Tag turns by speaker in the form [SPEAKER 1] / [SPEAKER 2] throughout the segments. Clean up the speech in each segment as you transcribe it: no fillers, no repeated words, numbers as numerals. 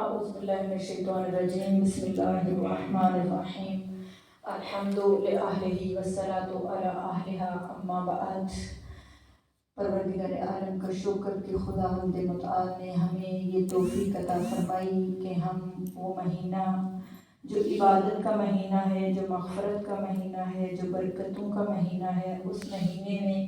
[SPEAKER 1] اعوذ باللہ من الشیطان الرجیم بسم اللہ الرحمن الرحیم الحمد للہ والصلاۃ علی اہلھا اما بعد۔ پروردگار عالم کا شکر کہ خداوند متعال نے ہمیں یہ توفیق عطا فرمائی کہ ہم وہ مہینہ جو عبادت کا مہینہ ہے، جو مغفرت کا مہینہ ہے، جو برکتوں کا مہینہ ہے، اس مہینے میں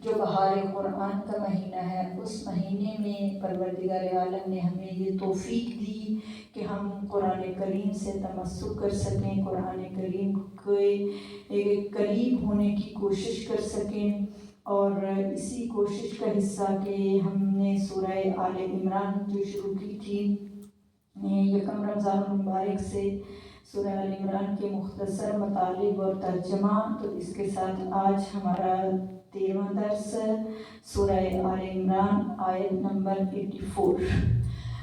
[SPEAKER 1] جو بہار قرآن کا مہینہ ہے، اس مہینے میں پروردگار عالم نے ہمیں یہ توفیق دی کہ ہم قرآن کریم سے تمسک کر سکیں، قرآن کریم کے قریب ہونے کی کوشش کر سکیں۔ اور اسی کوشش کا حصہ کہ ہم نے سورہ آل عمران جو شروع کی تھی یکم رمضان المبارک سے، سورہ آل عمران کے مختصر مطالب اور ترجمہ، تو اس کے ساتھ آج ہمارا 13واں درس سورہ آل عمران آیت نمبر 84۔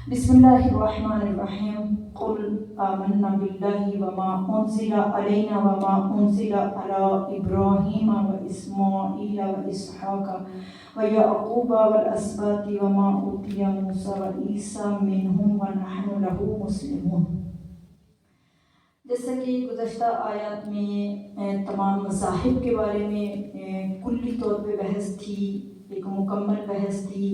[SPEAKER 1] بسم اللہ الرحمن الرحیم قل آمنا باللہ وما انزل علینا وما انزل علی ابراہیم واسماعیل واسحاق ویعقوب والاسباط وما اوتی موسیٰ وعیسیٰ منہم ونحن لہ مسلمون۔ جیسا کہ گزشتہ آیات میں تمام مذاہب کے بارے میں کلی طور پہ بحث تھی، ایک مکمل بحث تھی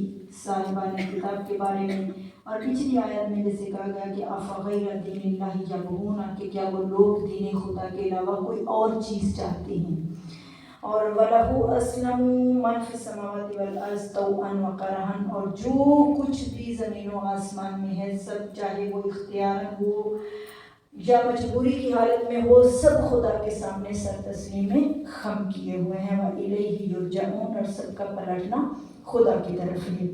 [SPEAKER 1] صاحبان کتاب کے بارے میں، اور پچھلی آیات میں جیسے کہا گیا کہ افغیر دین اللہ یبغون، کہ کیا وہ لوگ دین خدا کے علاوہ کوئی اور چیز چاہتے ہیں، اور وَلَهُ أَسْلَمُوا مَنْ فِي السَّمَاوَاتِ وَالْأَرْضِ طَوْعًا وَكَرْهًا، اور جو کچھ بھی زمین و آسمان میں ہے سب، چاہے وہ اختیار ہو یا مجبوری کی حالت میں ہو، سب خدا کے سامنے سر تسلیم میں خم کیے ہوئے ہیں، وَإِلَيْهِ يُرْجَعُونَ، اور سب کا پلٹنا خدا کی طرف ہے۔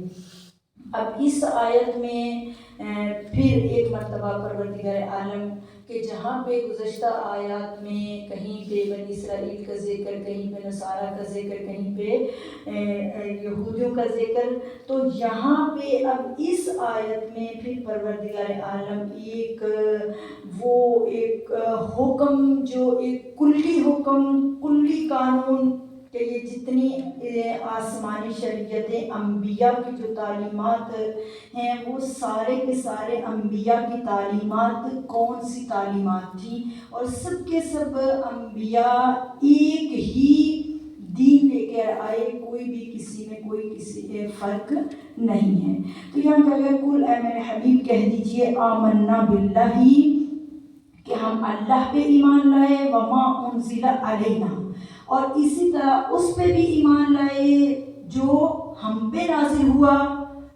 [SPEAKER 1] اب اس آیت میں پھر ایک مرتبہ پروردگار عالم کہ جہاں پہ گزشتہ آیات میں کہیں پہ بنی اسرائیل کا ذکر، کہیں پہ نصارہ کا ذکر، کہیں پہ یہودیوں کا ذکر، تو یہاں پہ اب اس آیت میں پھر پروردگار عالم ایک حکم، جو ایک کلی حکم، کلی قانون، کہ یہ جتنی آسمانی شریعتیں، انبیاء کی جو تعلیمات ہیں، وہ سارے کے سارے انبیاء کی تعلیمات کون سی تعلیمات تھیں، اور سب کے سب انبیاء ایک ہی دین لے کر آئے، کوئی بھی کسی میں کوئی کسی فرق نہیں ہے۔ تو یہاں کہا گیا کل اے میرے حبیب کہہ دیجئے آمنا باللہ، کہ ہم اللہ پہ ایمان لائے، وما انزل علینا، اور اسی طرح اس پہ بھی ایمان لائے جو ہم پہ نازل ہوا۔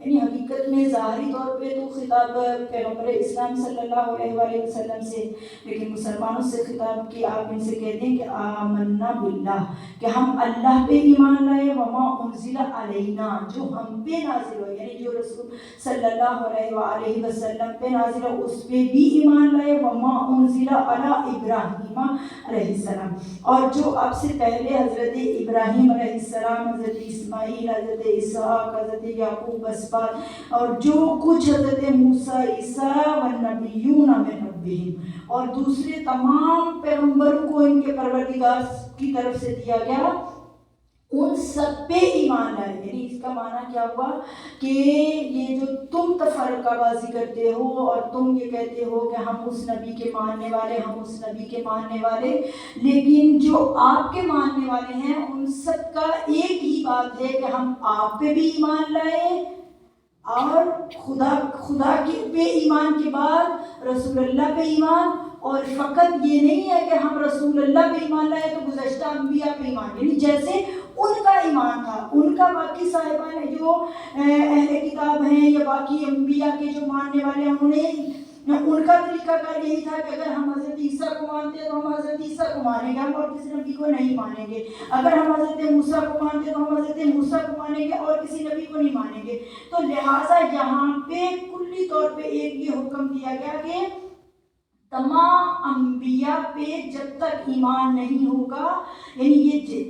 [SPEAKER 1] یعنی حقیقت میں ظاہری طور پہ تو خطاب پیغمبر اسلام صلی اللہ علیہ وآلہ وسلم سے، لیکن مسلمانوں سے خطاب کی آپ ان سے کہتے ہیں کہ آمنا باللہ، کہ ہم اللہ پہ ایمان لائے، وما انزل علینا، جو ہم پہ نازل ہوا، یعنی جو رسول صلی اللہ علیہ وآلہ وسلم پہ نازل ہوا اس پہ بھی ایمان لائے، وما انزل علی ابراہیم علیہ السلام، اور جو آپ سے پہلے حضرت ابراہیم علیہ السلام، حضرت اسماعیل، حضرت اسحاق، حضرت یعقوب اسباط، اور جو کچھ حضرت موسیٰ، عیسیٰ والنبیون من ربہم، اور دوسرے تمام پیغمبروں کو ان کے پروردگار کی طرف سے دیا گیا، ان سب پہ ایمان لائے۔ یعنی اس کا معنی کیا ہوا کہ یہ جو تم تفرقہ بازی کرتے ہو اور تم یہ کہتے ہو کہ ہم اس نبی کے ماننے والے، ہم اس نبی کے ماننے والے، لیکن جو آپ کے ماننے والے ہیں ان سب کا ایک ہی بات ہے کہ ہم آپ پہ بھی ایمان لائے، اور خدا کے پہ ایمان کے بعد رسول اللہ پہ ایمان، اور فقط یہ نہیں ہے کہ ہم رسول اللہ پہ ایمان لائے تو گزشتہ انبیاء پہ ایمان، یعنی جیسے ان کا ایمان تھا، ان کا باقی صاحبان جو اہل کتاب ہیں یا باقی انبیاء کے جو ماننے والے ہیں، ان کا طریقہ کار یہی تھا کہ اگر ہم حضرت عیسیٰ کو مانتے ہیں تو ہم حضرت عیسیٰ کو مانیں گے، ہم اور کسی نبی کو نہیں مانیں گے، اگر ہم حضرت موسیٰ کو مانتے ہیں تو ہم حضرت موسیٰ کو مانیں گے اور کسی نبی کو نہیں مانیں گے۔ تو لہٰذا یہاں پہ کلی طور پہ ایک یہ حکم دیا گیا کہ تمام انبیاء پہ جب تک ایمان نہیں ہوگا، یعنی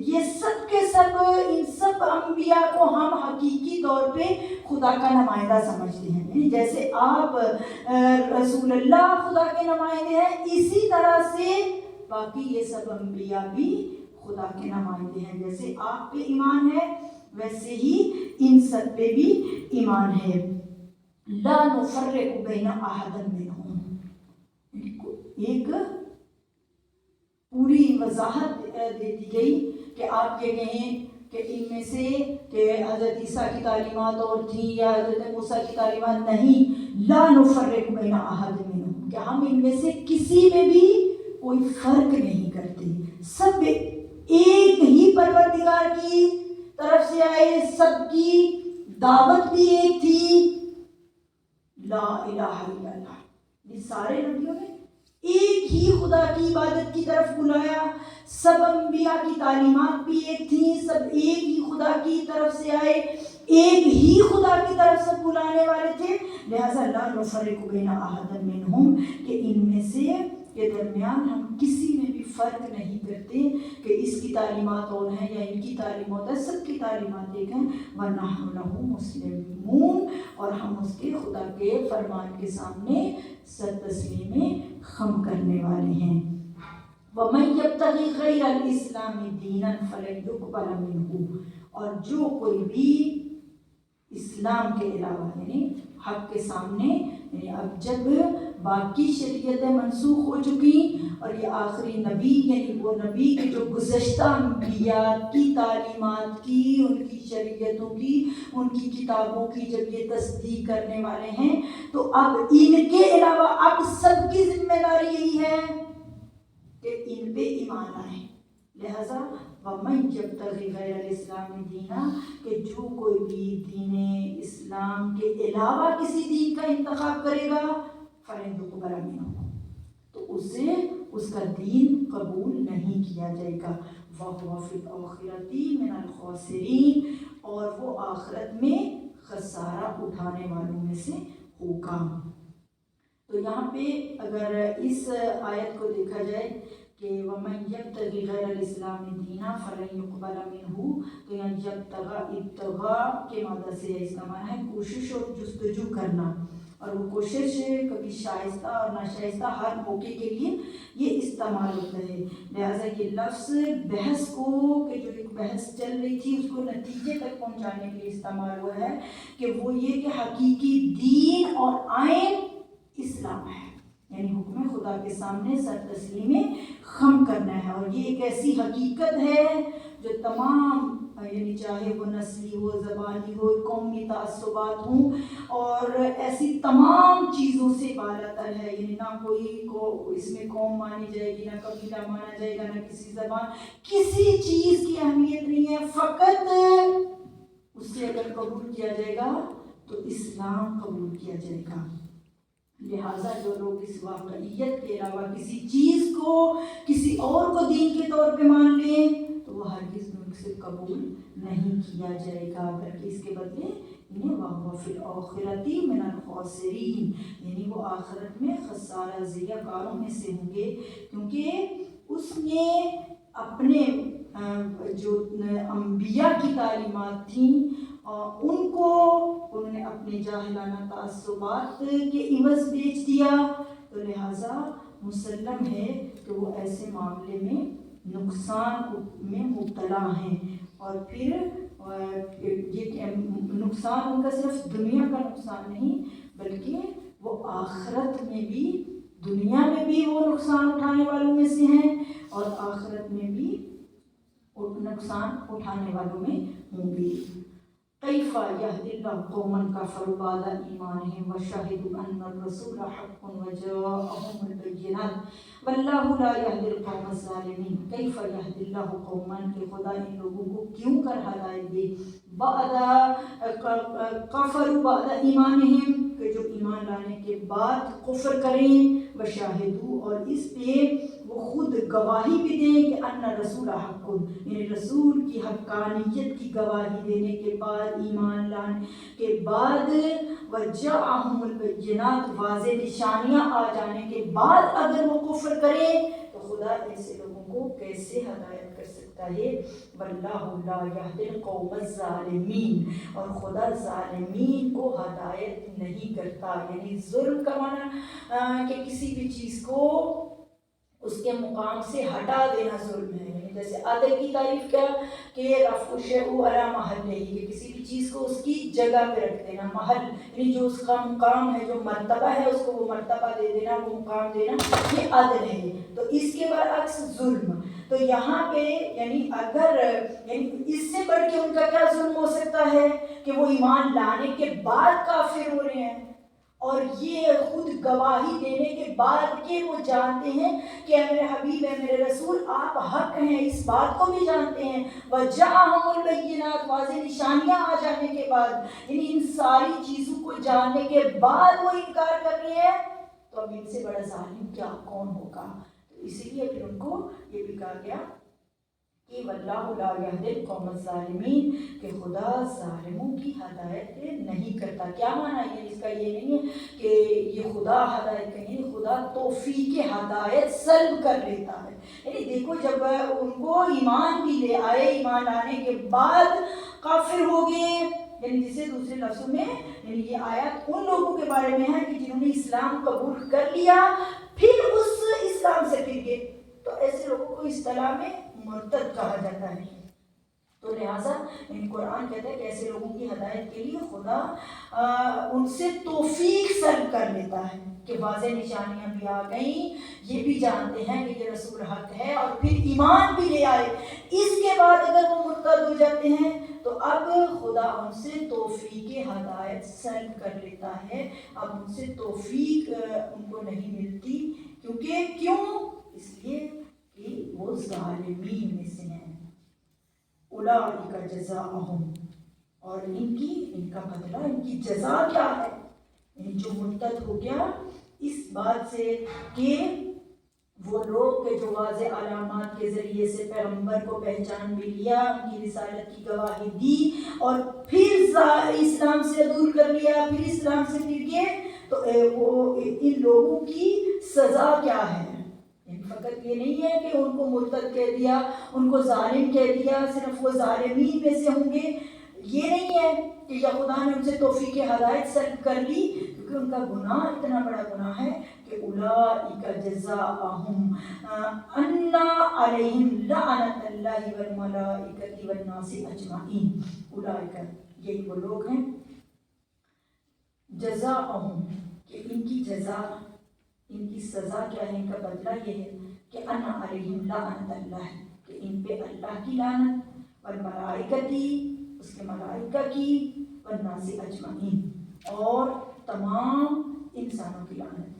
[SPEAKER 1] یہ سب کے سب، ان سب انبیاء کو ہم حقیقی طور پہ خدا کا نمائندہ سمجھتے ہیں، یعنی جیسے آپ رسول اللہ خدا کے نمائندے ہیں، اسی طرح سے باقی یہ سب انبیاء بھی خدا کے نمائندے ہیں۔ جیسے آپ پہ ایمان ہے ویسے ہی ان سب پہ بھی ایمان ہے۔ لا نفرق بین احد منہم، ایک پوری وضاحت دے دی گئی کہ آپ یہ کہیں کہ ان میں سے کہ حضرت عیسیٰ کی تعلیمات اور تھیں یا حضرت موسیٰ کی تعلیمات نہیں، لا نفرق بین احد منہم، کہ ہم ان میں سے کسی میں بھی کوئی فرق نہیں کرتے، سب ایک ہی پروردگار کی طرف سے آئے، سب کی دعوت بھی ایک تھی، لا الہ الا اللہ، یہ سارے نبیوں نے ایک ہی خدا کی عبادت کی طرف بلایا، سب انبیاء کی تعلیمات بھی ایک تھیں، سب ایک ہی خدا کی طرف سے آئے، ایک ہی خدا کی طرف سے بلانے والے تھے، لہذا لا نفرق بین احد منہم، کہ ان میں سے کے درمیان ہم کسی میں بھی فرق نہیں کرتے کہ اس کی تعلیمات اور ہیں یا ان کی تعلیمات ہے، سب کی تعلیمات ایک ہیں، وَنَحْنُ لَهُ مُسْلِمُونَ، اور ہم اس کے خدا کے فرمان کے سامنے سر تسلیم خم کرنے والے ہیں۔ وَمَن يَبْتَغِ غَيْرَ الْإِسْلَامِ دِينًا فَلَن يُقْبَلَ مِنْهُ، اور جو کوئی بھی اسلام کے علاوہ یعنی حق کے سامنے، یعنی اب جب باقی شریعتیں منسوخ ہو چکی اور یہ آخری نبی یعنی وہ نبی کے جو گزشتہ انبیاء کی تعلیمات کی، ان کی شریعتوں کی، ان کی کتابوں کی جب یہ تصدیق کرنے والے ہیں، تو اب ان کے علاوہ اب سب کی ذمہ داری یہی ہے کہ ان پہ ایمان لائیں، لہذا وَمَن يَبْتَغِ غَيْرَ الْإِسْلَامِ دِينًا، کہ جو کوئی بھی دین اسلام کے علاوہ کسی دین کا انتخاب کرے گا فَلَن يُقْبَلَ مِنْهُ، تو اسے اس کا دین قبول نہیں کیا جائے گا، وَهُوَ فِي الْآخِرَةِ مِنَ الْخَاسِرِينَ، اور وہ آخرت میں خسارہ اٹھانے والوں میں سے ہوگا۔ تو یہاں پہ اگر اس آیت کو دیکھا جائے کہ وَمَن يَبْتَغِ غَيْرَ الْإِسْلَامِ دِينًا فَلَن يُقْبَلَ مِنْهُ، تو یہاں ابتغاء کے مادہ سے اس کا معنی ہے کوشش اور جستجو کرنا، اور وہ کوشش کبھی شائستہ اور ناشائستہ ہر موقع کے لیے یہ استعمال ہوتا ہے، لہٰذا یہ لفظ بحث کو کہ جو ایک بحث چل رہی تھی اس کو نتیجے تک پہنچانے کے لیے استعمال ہوا ہے کہ وہ یہ کہ حقیقی دین اور آئین اسلام ہے، یعنی حکم خدا کے سامنے سر تسلیم خم کرنا ہے، اور یہ ایک ایسی حقیقت ہے جو تمام یعنی چاہے وہ نسلی ہو، زبانی ہو، قومی تعصبات ہوں، اور ایسی تمام چیزوں سے بالا تر ہے، یعنی نہ کوئی کو اس میں قوم مانی جائے گی، نہ قبیلہ مانا جائے گا، نہ کسی زبان، کسی چیز کی اہمیت نہیں ہے، فقط اس سے اگر قبول کیا جائے گا تو اسلام قبول کیا جائے گا، لہٰذا جو لوگ اس واقعیت کے علاوہ کسی چیز کو کسی اور کو دین کے طور پہ مان لیں تو وہ ہرگز ان سے قبول نہیں کیا جائے گا، بلکہ اس کے بدلے انہیں وَهُوَ فِي الْآخِرَةِ مِنَ الْخَاسِرِينَ، یعنی وہ آخرت میں خسارہ زیہ کاروں میں سے ہوں گے، کیونکہ اس نے اپنے جو انبیاء کی تعلیمات تھیں ان کو انہوں نے اپنے جاہلانہ تعصبات کے عوض بیچ دیا، تو لہٰذا مسلم ہے کہ وہ ایسے معاملے میں نقصان میں مبتلا ہیں، اور پھر یہ نقصان ان کا صرف دنیا کا نقصان نہیں بلکہ وہ آخرت میں بھی، دنیا میں بھی وہ نقصان اٹھانے والوں میں سے ہیں اور آخرت میں بھی نقصان اٹھانے والوں میں ہوں گے۔ کیف یہدی اللہ قوما کفروا بعد ایمانہم وشہدوا ان الرسول حق وجاءہم البینات واللہ لا یہدی القوم الظالمین۔ کیف یہدی اللہ قوما، کہ خدا ان لوگوں کو کیوں کر ہدایت دے، بعد کفروا بعد ایمانہم، کہ جو ایمان لانے کے بعد کفر کریں، وشاہدوا، اور اس پہ وہ خود گواہی بھی دیں کہ ان رسول حق، یعنی رسول کی حقانیت کی گواہی دینے کے بعد، ایمان لانے کے بعد، وجاءہم البینات، واضح نشانیاں آ جانے کے بعد اگر وہ کفر کریں تو خدا ایسے لوگوں کو کیسے ہدایت کر سکتا ہے؟ واللہ لا یہدی القوم الظالمین، اور خدا ظالمین کو ہدایت نہیں کرتا، یعنی ظلم کا معنی کہ کسی بھی چیز کو اس کے مقام سے ہٹا دینا ظلم ہے، یعنی جیسے عدل کی تعریف کیا کہ رفع الشیء علی محلہ، کہ کسی بھی چیز کو اس کی جگہ پہ رکھ دینا، محل یعنی جو اس کا مقام ہے، جو مرتبہ ہے اس کو وہ مرتبہ دے دینا، وہ مقام دینا، یہ عدل ہے۔ تو اس کے برعکس ظلم، تو یہاں پہ یعنی اگر یعنی اس سے بڑھ کے ان کا کیا ظلم ہو سکتا ہے کہ وہ ایمان لانے کے بعد کافر ہو رہے ہیں، اور یہ خود گواہی دینے کے بعد کہ وہ جانتے ہیں کہ اے میرے حبیب، اے میرے رسول، آپ حق ہیں، اس بات کو بھی جانتے ہیں، وَجَاءَهُمُ الْبَيِّنَاتُ، واضح نشانیاں آ جانے کے بعد، یعنی ان ساری چیزوں کو جاننے کے بعد وہ انکار کر رہے ہیں، تو اب ان سے بڑا ظالم کیا کون ہوگا؟ تو اسی لیے پھر ان کو یہ بھی کہا گیا کہ واللہ لا یہدی القوم الظالمین، کہ خدا ظالموں کی ہدایت نہیں کرتا۔ کیا معنی ہے اس کا؟ یہ نہیں ہے کہ یہ خدا ہدایت کریں، خدا توفیق ہدایت سلب کر لیتا ہے۔ یعنی دیکھو جب ان کو ایمان بھی لے آئے، ایمان لانے کے بعد کافر ہو گئے، یعنی جسے دوسرے لفظوں میں یعنی یہ آیات ان لوگوں کے بارے میں ہے کہ جنہوں نے اسلام قبول کر لیا پھر اس اسلام سے پھر گئے، تو ایسے لوگوں کو اصطلاح میں مرتد کہا جاتا ہے۔ تو لہٰذا قرآن کہتا ہے کہ ایسے لوگوں کی ہدایت کے لیے خدا ان سے توفیق سلب کر لیتا ہے کہ واضح نشانیاں بھی آ گئیں، یہ بھی جانتے ہیں کہ یہ رسول حق ہے، اور پھر ایمان بھی لے آئے، اس کے بعد اگر وہ مرتد ہو جاتے ہیں تو اب خدا ان سے توفیق ہدایت سلب کر لیتا ہے، اب ان سے توفیق ان کو نہیں ملتی، کیوں؟ اس لیے کہ وہ ظالمین میں سے ہیں۔ اولئک جزاؤہم، اور ان کا بدلہ، ان کی جزا کیا ہے؟ یعنی جو مرتد ہو گیا اس بات سے کہ وہ لوگ کہ جو واضح علامات کے ذریعے سے پیغمبر کو پہچان بھی لیا، ان کی رسالت کی گواہی دی، اور پھر اسلام سے عدول کر لیا، پھر اسلام سے پھر گئے، تو وہ ان لوگوں کی سزا کیا ہے؟ فقط یہ نہیں ہے کہ ان کو مرتد کہہ دیا، ان کو ظالم کہہ دیا، صرف وہ ظالمین میں سے ہوں گے، یہ نہیں ہے کہ یا خدا نے ان سے توفیق ہدایت سلب کر لی، کیونکہ ان کا گناہ اتنا بڑا گناہ ہے کہ اولئک جزاؤہم ان علیہم لعنۃ اللہ والملائکۃ والناس اجمعین۔ اولئک، یہی وہ لوگ ہیں، جزاؤہم، کہ ان کی جزا، ان کی سزا کیا ہے، ان کا بدلہ یہ ہے کہ ان علیہم لعنۃ اللہ، کہ ان پہ اللہ کی لعنت، والملائکتی، اس کے ملائکہ کی، والناس اجمعین، اور تمام انسانوں کی لعنت،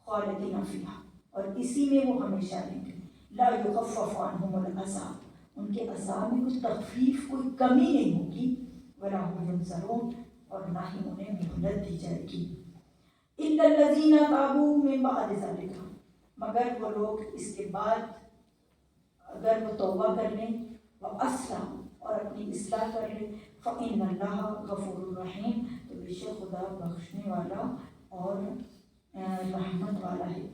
[SPEAKER 1] خالدین فیہا، اور اسی میں وہ ہمیشہ رہیں گے، لا یخفف عنہم العذاب، ان کے عذاب میں کچھ تخفیف، کوئی کمی نہیں ہوگی، ولا هم ینظرون، اور نہ ہی انہیں مہلت دی جائے گی، الا الذین تابوا من بعد ذلک، مگر وہ لوگ اس کے بعد اگر وہ توبہ کر لیں، وَأَصْلَحُوا، اور اپنی اصلاح کر لیں، فَإِنَّ اللَّهَ غَفُورٌ رَحِيمٌ، تو بے شک خدا بخشنے والا اور رحمت والا ہے۔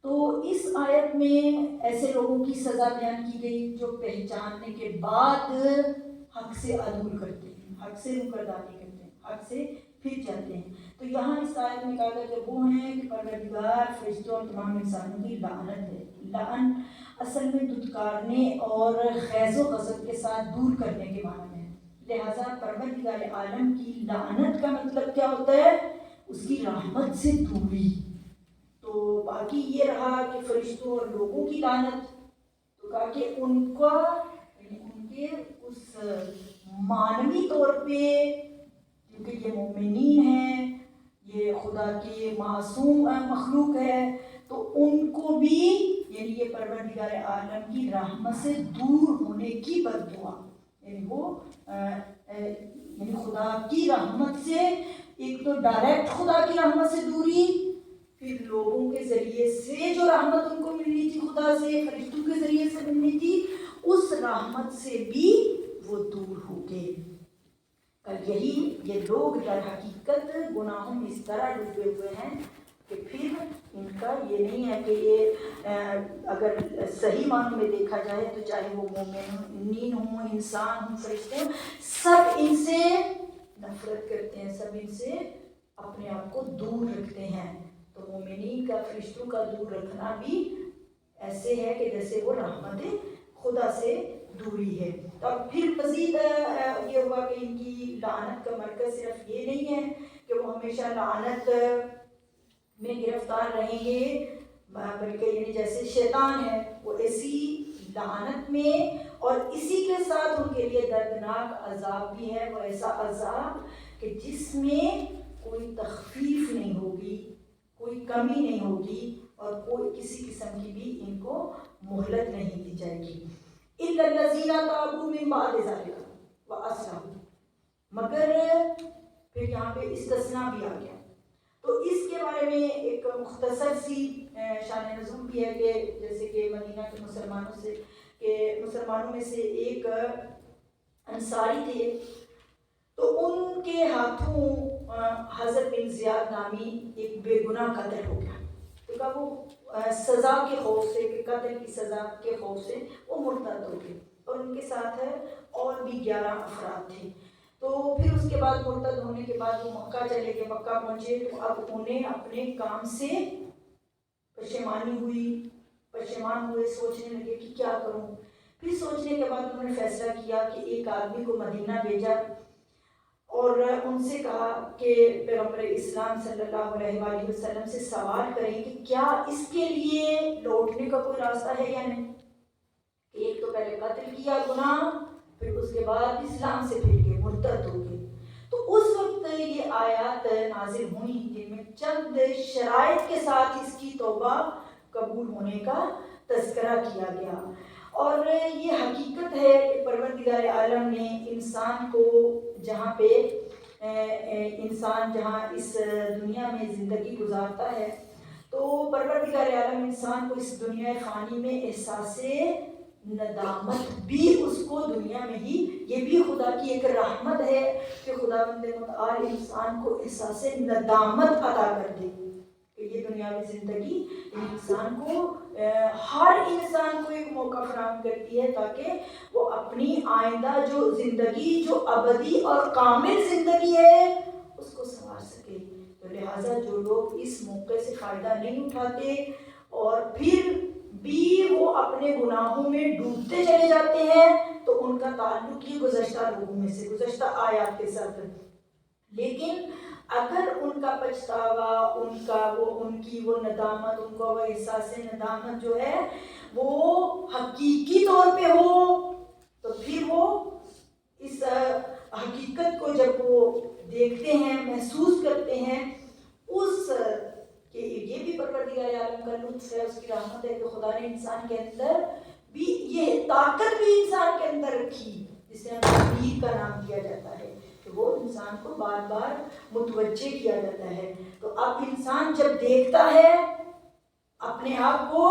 [SPEAKER 1] تو اس آیت میں ایسے لوگوں کی سزا بیان کی گئی جو پہچاننے کے بعد حق سے عدول کرتے ہیں، حق سے روگردانی کرتے ہیں، حق سے پھر جاتے ہیں۔ تو یہاں اس آیت میں کہا گیا کہ وہ ہیں کہ پروردگار فرشتوں اور تمام انسانوں کی لعنت ہے۔ لعن اصل میں دھتکارنے اور خیز و غضب کے ساتھ دور کرنے کے معنی میں ہے، لہٰذا پروردگار عالم کی لعنت کا مطلب کیا ہوتا ہے؟ اس کی رحمت سے دوری۔ تو باقی یہ رہا کہ فرشتوں اور لوگوں کی لعنت، تو کہا کہ ان کا یعنی ان کے اس معنوی طور پہ، کیونکہ یہ مومنین ہیں، یہ خدا کی معصوم مخلوق ہے، تو ان کو بھی یعنی یہ پروردگار عالم کی رحمت سے دور ہونے کی بد دعا، یعنی وہ یعنی خدا کی رحمت سے، ایک تو ڈائریکٹ خدا کی رحمت سے دوری، پھر لوگوں کے ذریعے سے جو رحمت ان کو ملنی تھی خدا سے، فرشتوں کے ذریعے سے ملنی تھی، اس رحمت سے بھی وہ دور ہو گئے۔ یہی یہ لوگ در حقیقت گناہوں میں اس طرح ڈوبے ہوئے ہیں کہ پھر ان کا یہ نہیں ہے کہ یہ اگر صحیح معنوں میں دیکھا جائے تو چاہے وہ مومنین ہوں، انسان ہوں، فرشتے ہوں، سب ان سے نفرت کرتے ہیں، سب ان سے اپنے آپ کو دور رکھتے ہیں۔ تو مومنین کا، فرشتوں کا دور رکھنا بھی ایسے ہے کہ جیسے وہ رحمت خدا سے دوری ہے۔ تو پھر مزید یہ ہوا کہ ان کی لعنت کا مرکز صرف یہ نہیں ہے کہ وہ ہمیشہ لعنت میں گرفتار رہیں گے، بلکہ یعنی جیسے شیطان ہے وہ ایسی لعنت میں، اور اسی کے ساتھ ان کے لیے دردناک عذاب بھی ہے، وہ ایسا عذاب کہ جس میں کوئی تخفیف نہیں ہوگی، کوئی کمی نہیں ہوگی، اور کوئی کسی قسم کی بھی ان کو مہلت نہیں دی جائے گی۔ اِلَّا الَّذِينَ تَابُوا مِن بَعْدِ ذَلِكَ وَأَصْلَحُوا، مگر پھر یہاں پہ استثناء بھی آ گیا۔ تو اس کے بارے میں ایک مختصر سی شان نزول بھی ہے کہ جیسے کہ مدینہ کے مسلمانوں میں سے ایک انصاری تھے، تو ان کے ہاتھوں حضرت بن زیاد نامی ایک بے گناہ قتل ہو گیا۔ تو کہا وہ سزا کے خوف سے، کہ قتل کی سزا کے خوف سے وہ مرتد ہو گئے، اور ان کے ساتھ اور بھی 11 افراد تھے۔ تو پھر اس کے بعد مرتد ہونے کے بعد وہ مکہ چلے گئے، مکہ پہنچے تو اب انہیں اپنے کام سے پشیمان ہوئے، سوچنے لگے کہ کیا کروں۔ پھر سوچنے کے بعد انہوں نے فیصلہ کیا کہ ایک آدمی کو مدینہ بھیجا اور ان سے کہا کہ پیغمبر اسلام صلی اللہ علیہ وآلہ وسلم سے سوال کریں کہ کیا اس کے لیے لوٹنے کا کوئی راستہ ہے یا نہیں، کہ ایک تو پہلے قتل کیا گناہ، پھر اس کے بعد اسلام سے پھر کے مرتد ہو گئے۔ تو اس وقت یہ آیات نازل ہوئی جن میں چند شرائط کے ساتھ اس کی توبہ قبول ہونے کا تذکرہ کیا گیا، اور یہ حقیقت ہے کہ پروردگار عالم نے انسان کو جہاں پہ انسان جہاں اس دنیا میں زندگی گزارتا ہے، تو پروردگار عالم انسان کو اس دنیا فانی میں احساس ندامت بھی اس کو دنیا میں ہی، یہ بھی خدا کی ایک رحمت ہے کہ خداوند متعال انسان کو احساس ندامت عطا کر دے، کہ یہ دنیاوی زندگی انسان کو ہر انسان کو ایک موقع فراہم کرتی ہے تاکہ وہ اپنی آئندہ جو زندگی، جو ابدی اور کامل زندگی ہے، اس کو سنوار سکے۔ تو لہٰذا جو لوگ اس موقع سے فائدہ نہیں اٹھاتے اور پھر بھی وہ اپنے گناہوں میں ڈوبتے چلے جاتے ہیں، تو ان کا تعلق یہ گزشتہ لوگوں میں سے، گزشتہ آیات کے ساتھ۔ لیکن اگر ان کا پچھتاوا، ان کی وہ ندامت، ان کا وہ احساس ندامت جو ہے وہ حقیقی طور پہ ہو، تو پھر وہ اس حقیقت کو جب وہ دیکھتے ہیں، محسوس کرتے ہیں، اس کہ یہ بھی پروردگار عالم کا لطف ہے، اس کی رحمت ہے کہ خدا نے انسان کے اندر بھی یہ طاقت بھی انسان کے اندر رکھی، جسے ہم تدبیر کا نام دیا جاتا ہے، کہ وہ انسان کو بار بار متوجہ کیا جاتا ہے۔ تو اب انسان جب دیکھتا ہے اپنے آپ کو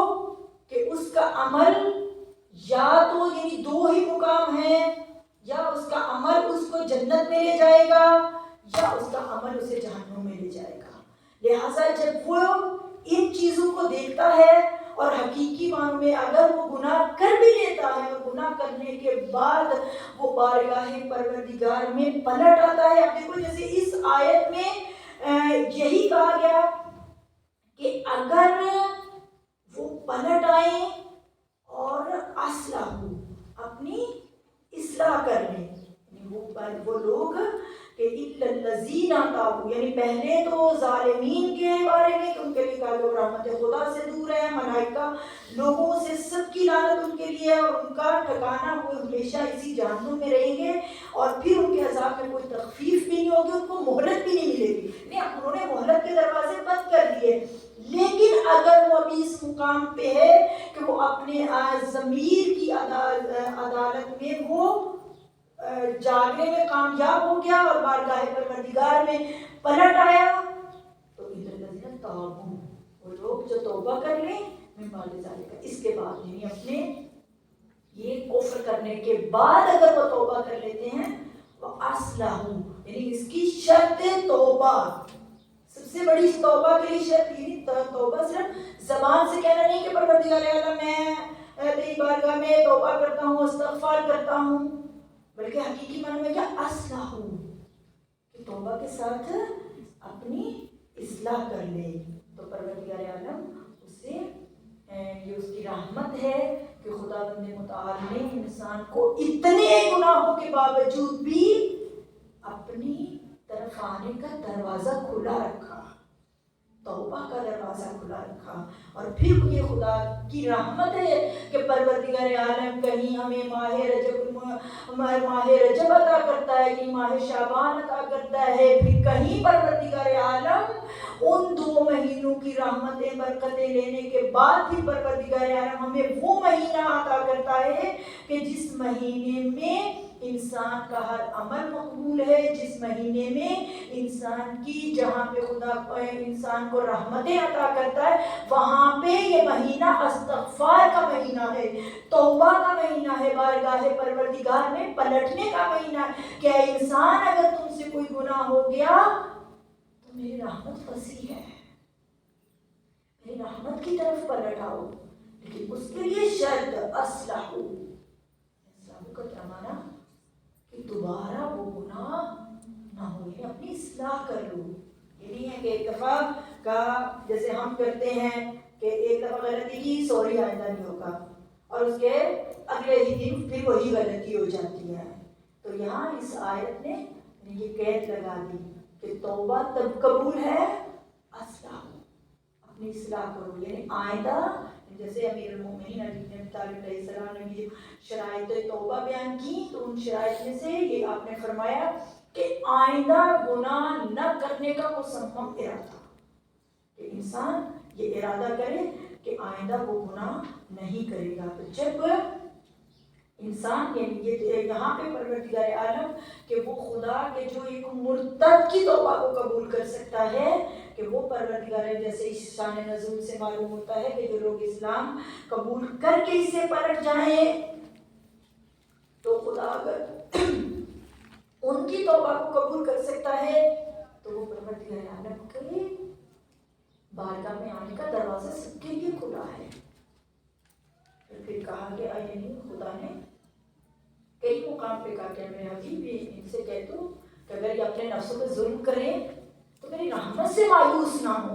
[SPEAKER 1] کہ اس کا عمل یا تو یعنی 2 ہی مقام ہے، یا اس کا عمل اس کو جنت میں لے جائے گا، یا اس کا عمل اسے جہنم میں لے جائے گا۔ لہٰذا جب وہ ان چیزوں کو دیکھتا ہے اور حقیقی معنوں میں اگر وہ گناہ کر بھی لیتا ہے اور گناہ کرنے کے بعد وہ بارگاہ پروردگار میں پلٹ آتا ہے، اب دیکھو جیسے اس آیت میں یہی کہا گیا کہ اگر وہ پلٹ آئیں اور اصلاح ہو، اپنی اصلاح کر لیں، وہ لوگ کہ اِلَّا الَّذِينَ تَابُوا، یعنی پہلے تو ظالمین کے بارے میں کہ ان کے لیے کہا کہ رحمت خدا سے دور ہے، ملائکہ لوگوں سے سب کی لعنت ان کے لیے، اور ان کا ٹھکانہ وہ ہمیشہ اسی جہنم میں رہیں گے، اور پھر ان کے عذاب میں کوئی تخفیف بھی نہیں ہوگی، ان کو مہلت بھی نہیں ملے گی۔ نہیں، اب انہوں نے مہلت کے دروازے بند کر دیے، لیکن اگر وہ ابھی اس مقام پہ ہے کہ وہ اپنے ضمیر کی عدالت میں وہ جاگنے میں کامیاب ہو گیا اور بارگاہ پروردگار میں پلٹ آیا، تو الذین تابوا، وہ لوگ جو توبہ کر لیں من بعد ذلک، اس کے بعد یعنی اپنے یہ کفر کرنے کے بعد اگر وہ توبہ کر لیتے ہیں، وہ اصلحوا، یعنی اس کی شرط توبہ، سب سے بڑی توبہ کے لیے شرط یعنی توبہ صرف زبان سے کہنا نہیں کہ پروردگار اعظم میں تیری بارگاہ میں توبہ کرتا ہوں، استغفار کرتا ہوں، بلکہ حقیقی معنی میں کیا اصلحوا، کہ توبہ کے ساتھ اپنی اصلاح کر لے، تو پروردگار عالم اسے یہ اس کی رحمت ہے کہ کہ خداوند متعال نے انسان کو اتنے گناہوں کے باوجود بھی اپنی طرف آنے کا دروازہ کھلا رکھا، توبہ کا دروازہ کھلا رکھا۔ اور پھر یہ خدا کی رحمت ہے کہ پروردگار عالم کہیں ہمیں ماہ رجب عطا کرتا ہے، کہیں ماہ شعبان عطا کرتا ہے، پھر کہیں پروردگار عالم ان 2 مہینوں کی رحمتیں برکتیں لینے کے بعد بھی پروردگار عالم ہمیں وہ مہینہ عطا کرتا ہے کہ جس مہینے میں انسان کا ہر عمل مقبول ہے، جس مہینے میں انسان کی جہاں پہ خدا انسان کو رحمتیں عطا کرتا ہے، وہاں پہ یہ مہینہ استغفار کا مہینہ ہے، توبہ کا مہینہ ہے، بارگاہ پروردگار میں پلٹنے کا مہینہ ہے کہ اے انسان اگر تم سے کوئی گناہ ہو گیا تو میری رحمت وسیع ہے، میری رحمت کی طرف پلٹ آؤ، لیکن اس کے لیے شرط اصلاحو کا کیا مانا کہ دوبارہ وہ گناہ نہ ہو، یہ اپنی اصلاح کر لو۔ یہ نہیں ہے کہ ایک دفعہ کا جیسے ہم کرتے ہیں کہ ایک دفعہ غلطی کی سوری آئندہ نہیں ہوگا، اور اس کے اگلے ہی دن پھر وہی غلطی ہو جاتی ہے۔ تو یہاں اس آیت نے یہ قید لگا دی کہ توبہ تب قبول ہے اصلاح، اپنی اصلاح کرو، یعنی آئندہ جیسے امیر المومنین علی بن ابی طالب علیہ السلام نے بھی شرائط توبہ بیان کی، تو ان شرائط میں سے یہ آپ نے فرمایا کہ آئندہ گناہ نہ کرنے کا مصمم ارادہ، کہ انسان یہ ارادہ کرے کہ آئندہ وہ گناہ نہیں کرے گا۔ تو جب انسان یعنی یہاں پہ پروردگار عالم کہ وہ خدا کے جو ایک مرتد کی توبہ کو قبول کر سکتا ہے، کہ وہ پروردگار جیسے اس شان نزول سے معلوم ہوتا ہے کہ جو لوگ اسلام قبول کر کے اسے پلٹ جائیں تو خدا اگر ان کی توبہ کو قبول کر سکتا ہے تو وہ پروردگار عالم کے بارگاہ میں آنے کا دروازہ سب کے لیے کھلا ہے۔ پھر کہا گیا یعنی خدا نے کئی مقام پہ کہا کہ میرے حبیب بھی ان سے کہہ دو کہ اگر یہ اپنے نفسوں پہ ظلم کریں تو میری رحمت سے مایوس نہ ہو،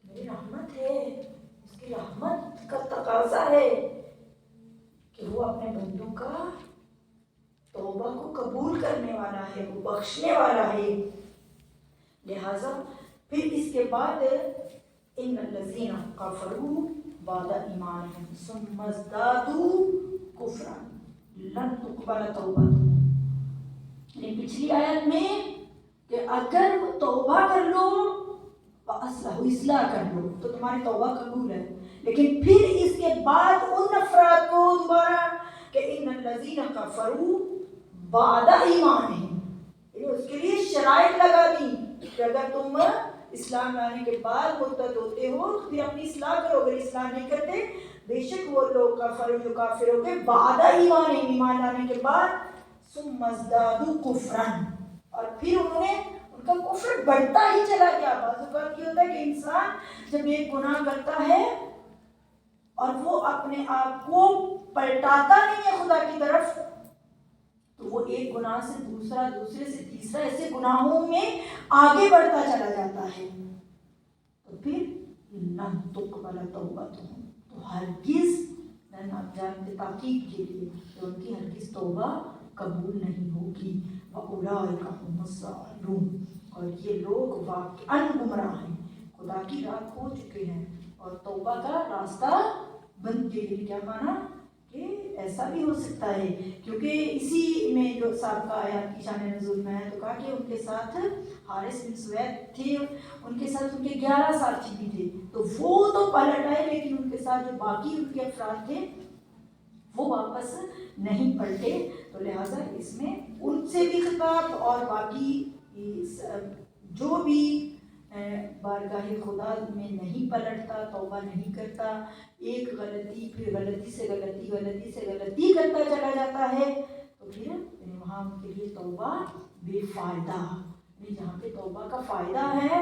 [SPEAKER 1] میری رحمت ہے، اس کی رحمت کا تقاضا ہے کہ وہ اپنے بندوں کا توبہ کو قبول کرنے والا ہے، وہ بخشنے والا ہے۔ لہذا پھر اس کے بعد ان الذین کفروا بعد ایمانہم ثم ازدادوا کفرا لن تقبل توبتہم، یعنی پچھلی آیت میں کہ اگر وہ توبہ کر لو اصلاح کر لو تو تمہاری توبہ قبول ہے، لیکن پھر اس کے بعد ان افراد کو دوبارہ کہ ان الذین کفروا بعد ایمانہم، یعنی اس کے لیے شرائط لگا دی کہ اگر تم اسلام لانے کے بعد مرتد ہوتے ہو تو پھر اپنی اصلاح کرو، اگر اصلاح نہیں کرتے بے شک وہ لوگ جو کافر ہو گئے بعد ایمانہم، ایمان لانے کے بعد ثم ازدادوا کفرا، اور پھر انہوں نے ان کا کفر بڑھتا ہی چلا گیا۔ بعض اوقات یہ ہوتا ہے کہ انسان جب ایک گناہ کرتا ہے اور وہ اپنے آپ کو پلٹاتا نہیں ہے خدا کی طرف تو وہ ایک گناہ سے دوسرا، دوسرے سے تیسرا، ایسے گناہوں میں آگے بڑھتا چلا جاتا ہے، تو پھر لن تقبل توبتہم، تو ہرگز آپ جانتے تاکید کے لیے کہ ان کی ہرگز توبہ قبول نہیں ہوگی۔ وَأُولَٰئِکَ هُمُ الضَّالُّونَ، اور یہ لوگ واقعاً گمراہ ہیں، خدا کی راہ کھو چکے ہیں اور توبہ کا راستہ بند کے لیے۔ کیا مانا کہ ایسا بھی ہو سکتا ہے کیونکہ اسی میں جو سابقہ آیات کی شان نزول میں ہے تو کہا کہ ان کے ساتھ حارث بن سوید تھے، ان کے ساتھ ان کے 11 ساتھی بھی تھے، تو وہ تو پلٹ آئے لیکن ان کے ساتھ جو باقی ان کے افراد تھے وہ واپس نہیں پلٹے۔ تو لہٰذا اس میں ان سے بھی خطاب اور باقی جو بھی بارگاہ خدا میں نہیں پلٹتا، توبہ نہیں کرتا، ایک غلطی پھر غلطی سے غلطی، غلطی سے غلطی کرتا چلا جاتا ہے، تو پھر وہاں ان کے لیے توبہ بے فائدہ، جہاں پہ توبہ کا فائدہ ہے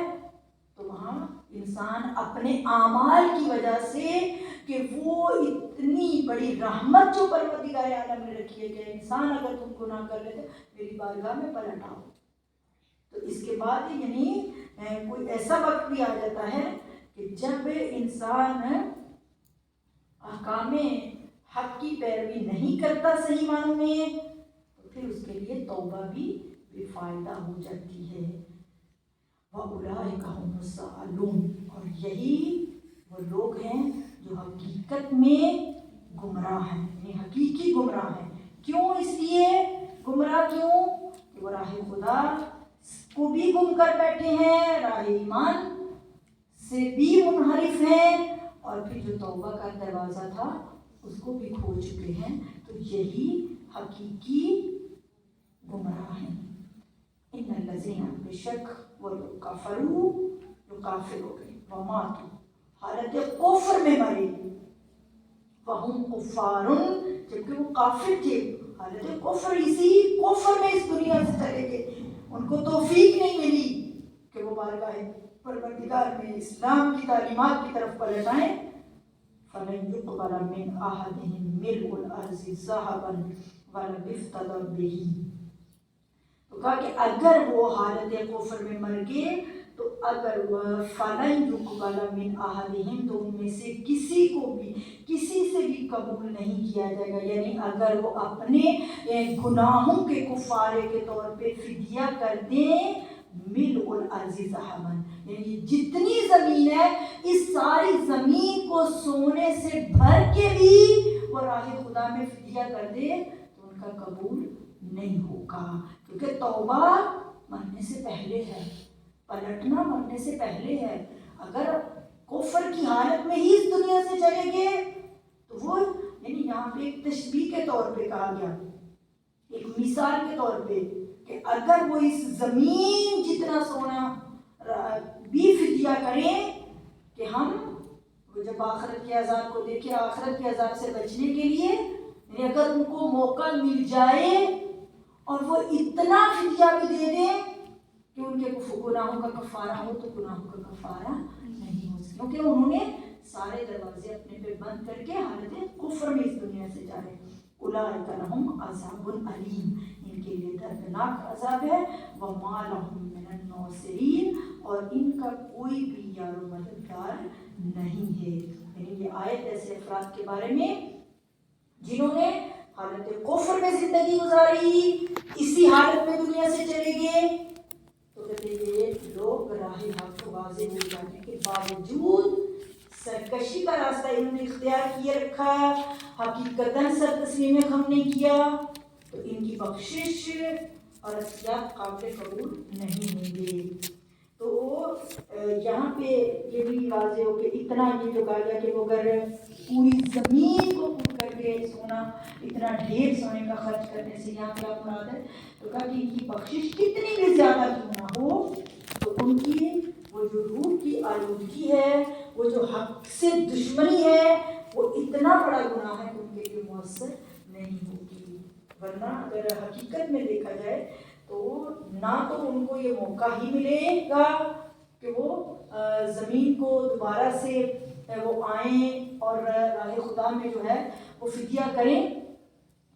[SPEAKER 1] تو وہاں انسان اپنے اعمال کی وجہ سے کہ وہ اتنی بڑی رحمت جو پروردگار عالم نے رکھی ہے کہ انسان اگر تم گناہ کر لیتے میری بارگاہ میں پلٹ آؤ، تو اس کے بعد یعنی کوئی ایسا وقت بھی آ جاتا ہے کہ جب انسان احکام حق کی پیروی نہیں کرتا صحیح معنوں میں تو پھر اس کے لیے توبہ بھی بے فائدہ ہو جاتی ہے۔ وَأُولَٰئِکَ هُمُ الضَّالُّونَ، اور یہی وہ لوگ ہیں جو حقیقت میں گمراہ ہیں، یعنی حقیقی گمراہ ہیں۔ کیوں؟ اس لیے گمراہ کیوں کہ وہ راہ خدا کو بھی گم کر بیٹھے ہیں، راہ ایمان سے بھی منحرف ہیں، اور پھر جو توبہ کا دروازہ تھا اس کو بھی کھو چکے ہیں۔ تو یہی حقیقی گمراہ ہیں۔ ان الذین، بے شک وہ لوگ کفروا، جو کافر ہو گئے، وماتوا، حالت کفر میں مرے، وہم کفار، جبکہ وہ کافر تھے، حالت کفر، اسی کفر میں اس دنیا سے چلے گئے، ان کو توفیق نہیں ملی کہ وہ بارگاہ پروردگار میں اسلام کی تعلیمات کی طرف پلٹ آئیں۔ فَلَن يُقْبَلَ مِنْ أَحَدِهِم مِلْءُ الْأَرْضِ ذَهَبًا وَلَوِ افْتَدَىٰ بِهِ، تو کہا کہ اگر وہ حالت کفر میں مر گئے تو اگر وہ فَلَن يُقْبَلَ مِنْ أَحَدِهِم، تو ان میں سے کسی کو بھی، کسی سے بھی قبول نہیں کیا جائے گا، یعنی اگر وہ اپنے گناہوں کے کفارے کے طور پہ فدیہ کر دیں، مِلْءُ الْأَرْضِ ذَهَبًا، یعنی جتنی زمین ہے اس ساری زمین کو سونے سے بھر کے بھی وہ راہ خدا میں فدیہ کر دے تو ان کا قبول نہیں ہوگا، کیونکہ توبہ مرنے سے پہلے ہے، پلٹنا مرنے سے پہلے ہے۔ اگر کفر کی حالت میں ہی اس دنیا سے چلے گئے تو وہ، یعنی یہاں پہ ایک تشبیہ کے طور پہ کہا گیا، ایک مثال کے طور پہ، کہ اگر وہ اس زمین جتنا سونا بھی فدیہ کریں کہ ہم وہ جب آخرت کے عذاب کو دیکھیں، آخرت کے عذاب سے بچنے کے لیے، یعنی اگر ان کو موقع مل جائے اور وہ اتنا فدیہ بھی دے دیں کہ ان کے گناہوں کا کفارہ ہو، تو گناہوں کا کفارہ نہیں ہو سکتا، کیونکہ انہوں نے سارے دروازے اپنے پہ بند کر کے حالت کفر میں اس دنیا سے جا رہے۔ اولئک لہم عذاب علیم، ان کے لیے دردناک عذاب ہے، وما لہم من الناصرین، اور ان کا کوئی بھی یار و مددگار نہیں ہے۔ یعنی یہ آیت ایسے افراد کے بارے میں جنہوں نے حالت کفر میں زندگی گزاری، اسی حالت میں دنیا سے چلے گئے، تو کہتے یہ لوگ راہ حق واضح ہو جانے کے باوجود سرکشی کا راستہ انہوں نے اختیار کیے رکھا، حقیقتاً سر تسلیم خم نہیں کیا، تو ان کی بخشش اور عطیات قابل قبول نہیں ہوں گے۔ تو یہاں پہ یہ بھی واضح ہو کہ اتنا یہ جو کہا گیا کہ وہ اگر پوری زمین کو پھوٹ کر کے سونا، اتنا ڈھیر سونے کا خرچ کرنے سے یہاں کیا مراد ہے، تو کہا کہ ان کی بخشش کتنی بھی زیادہ کیوں نہ ہو، تو ان کی وہ جو روح کی آلودگی ہے، وہ جو حق سے دشمنی ہے، وہ اتنا بڑا گناہ ہے کہ ان کے لیے مؤثر نہیں ہوگی۔ ورنہ اگر حقیقت میں دیکھا جائے تو نہ تو ان کو یہ موقع ہی ملے گا کہ وہ زمین کو دوبارہ سے وہ آئیں اور راہ خدا میں جو ہے وہ فدیہ کریں،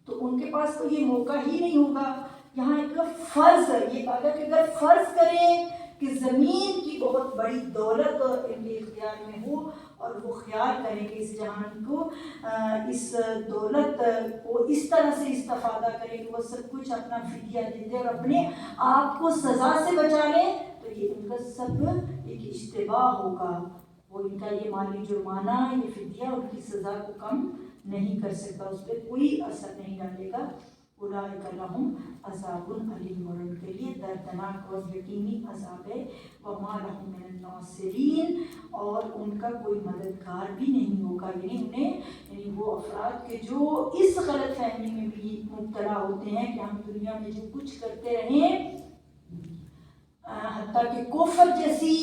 [SPEAKER 1] تو ان کے پاس تو یہ موقع ہی نہیں ہوگا۔ یہاں ایک فرض ہے، یہ کہا کہ اگر فرض کریں کہ زمین کی بہت بڑی دولت ان کے اختیار میں ہو اور وہ خیال کریں کہ اس جہان کو، اس دولت کو اس طرح سے استفادہ کریں کہ وہ سب کچھ اپنا فدیہ دے دیں اور اپنے آپ کو سزا سے بچا لیں، تو یہ ان کا سب ایک اشتباہ ہوگا۔ وہ ان کا یہ مالی جرمانہ، یہ فدیہ ان کی سزا کو کم نہیں کر سکتا، اس پہ کوئی اثر نہیں ڈالے گا۔ اولئک لہم عذاب علیم، اور ان کے لیے دردناک اور یقینی عذاب ہے، وما لہم من الناصرین، اور ان کا کوئی مددگار بھی نہیں ہوگا۔ یعنی وہ افراد کے جو اس غلط فہمی میں بھی مبتلا ہوتے ہیں کہ ہم دنیا میں جو کچھ کرتے رہیں، حتیٰ کہ کفر جیسی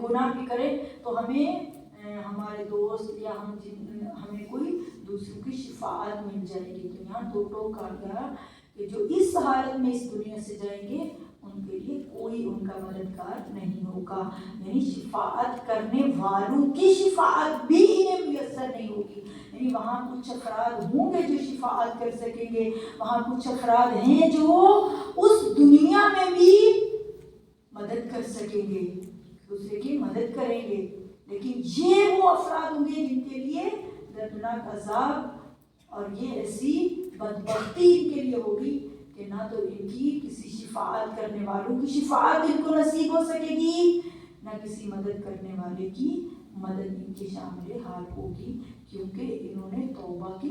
[SPEAKER 1] گناہ بھی کرے تو ہمیں ہمارے دوست یا ہمیں کوئی دوسروں کی شفاعت مل جائے گی، تو یہاں دو ٹوک کہا گیا کہ جو اس حالت میں اس دنیا سے جائیں گے ان کے لیے کوئی ان کا مددگار نہیں ہوگا، یعنی شفاعت کرنے والوں کی شفاعت بھی انہیں میسر نہیں ہوگی۔ یعنی وہاں کچھ افراد ہوں گے جو شفاعت کر سکیں گے، وہاں کچھ افراد ہیں جو اس دنیا میں بھی مدد کر سکیں گے، دوسرے کی مدد کریں گے، لیکن یہ وہ افراد ہوں گے جن کے لیے دردناک عذاب اور یہ ایسی بدبختی ان کے لیے ہوگی کہ نہ تو ان کی کسی شفاعت کرنے والوں کی شفاعت ان کو نصیب ہو سکے گی، نہ کسی مدد کرنے والے کی مدد ان کے شامل حال ہوگی، کیونکہ انہوں نے توبہ کے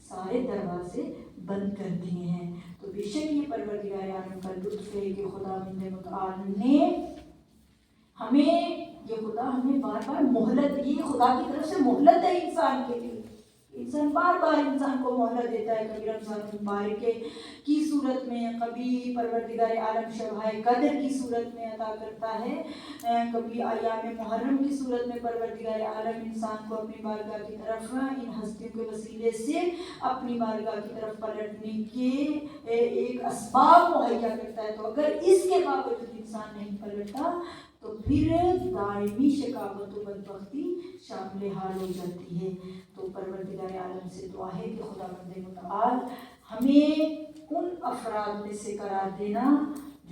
[SPEAKER 1] سارے دروازے بند کر دیے ہیں۔ تو بے شک یہ پروردگار عالم کا لطف ہے کہ خداوند متعال نے خدا ہمیں بار بار مہلت، یہ خدا کی طرف سے مہلت ہے انسان کے لیے، انسان بار بار انسان کو مہلت دیتا ہے، کبھی رمضان مبارک کی صورت میں، کبھی پروردگار عالم شب قدر کی صورت میں عطا کرتا ہے، کبھی ایام محرم کی صورت میں پروردگار عالم انسان کو اپنی بارگاہ کی طرف ان ہستیوں کے وسیلے سے اپنی بارگاہ کی طرف پلٹنے کے ایک اسباب مہیا کرتا ہے۔ تو اگر اس کے باوجود انسان نہیں پلٹتا تو پھر دائمی شقاوت و بدبختی شامل حال ہو جاتی ہے۔ تو پروردگار عالم سے دعا ہے کہ خداوند متعال ہمیں ان افراد میں سے قرار دینا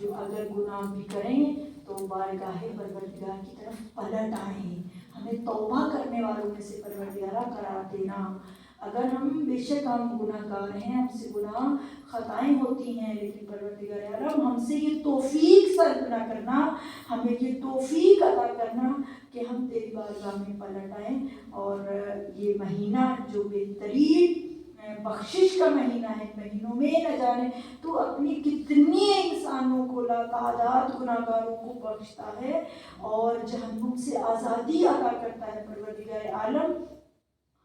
[SPEAKER 1] جو اگر گناہ بھی کریں تو بارگاہ پروردگار کی طرف پلٹ آئیں، ہمیں توبہ کرنے والوں میں سے پروردگارہ قرار دینا۔ اگر ہم بے شک ہم گناہ گار ہیں، ہم سے گناہ خطائیں ہوتی ہیں، لیکن پروردگار عالم ہم سے یہ توفیق سلب نہ کرنا، ہمیں یہ توفیق عطا کرنا کہ ہم تیری بارگاہ میں پلٹ آئیں، اور یہ مہینہ جو بہترین بخشش کا مہینہ ہے، مہینوں میں نہ جانے تو اپنی کتنی انسانوں کو لاتعداد گناہ گاروں کو بخشتا ہے اور جہنم سے آزادی عطا کرتا ہے۔ پروردگار عالم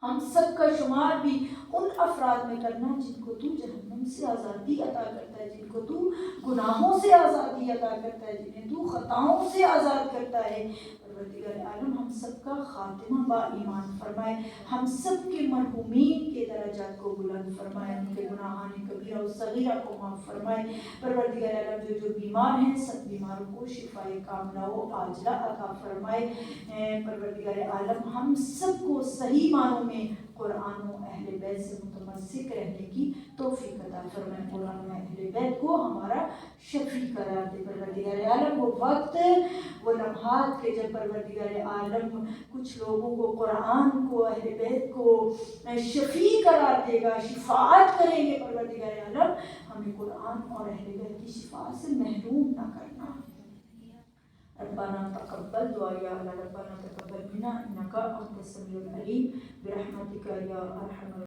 [SPEAKER 1] ہم سب کا شمار بھی ان افراد میں کرنا جن کو تو جہنم سے آزادی عطا کرتا ہے، جن کو تو گناہوں سے آزادی عطا کرتا ہے، جنہیں تو خطاؤں سے آزاد کرتا ہے۔ پروردگار عالم ہم سب کا خاتمہ با ایمان فرمائے، ہم سب کے مرحومین کے درجات کو بلند فرمائے، ان کے گناہان کبیرہ و صغیرہ کو معاف فرمائے۔ پروردگار عالم جو بیمار ہیں سب بیماروں کو شفاء کاملہ و عاجلہ عطا فرمائے۔ پروردگار عالم ہم سب کو صحیح معنوں میں قرآن و اہل بیت سے متمسک رہنے کی توفیق عطا فرمائے، قرآن و اہل بیت کو ہمارا شفیع قرار دے۔ پروردگار عالم وہ وقت، وہ لمحات کے جب پروردگار عالم کچھ لوگوں کو، قرآن کو، اہل بیت کو شفیع قرار دے گا، شفاعت کریں گے، پروردگار عالم ہمیں قرآن اور اہل بیت کی شفاعت سے محروم نہ کرنا۔ ربنا تقبل دعا یا اللہ، ربنا تقبل منا انک انت السمیع العلیم برحمتک یا ارحم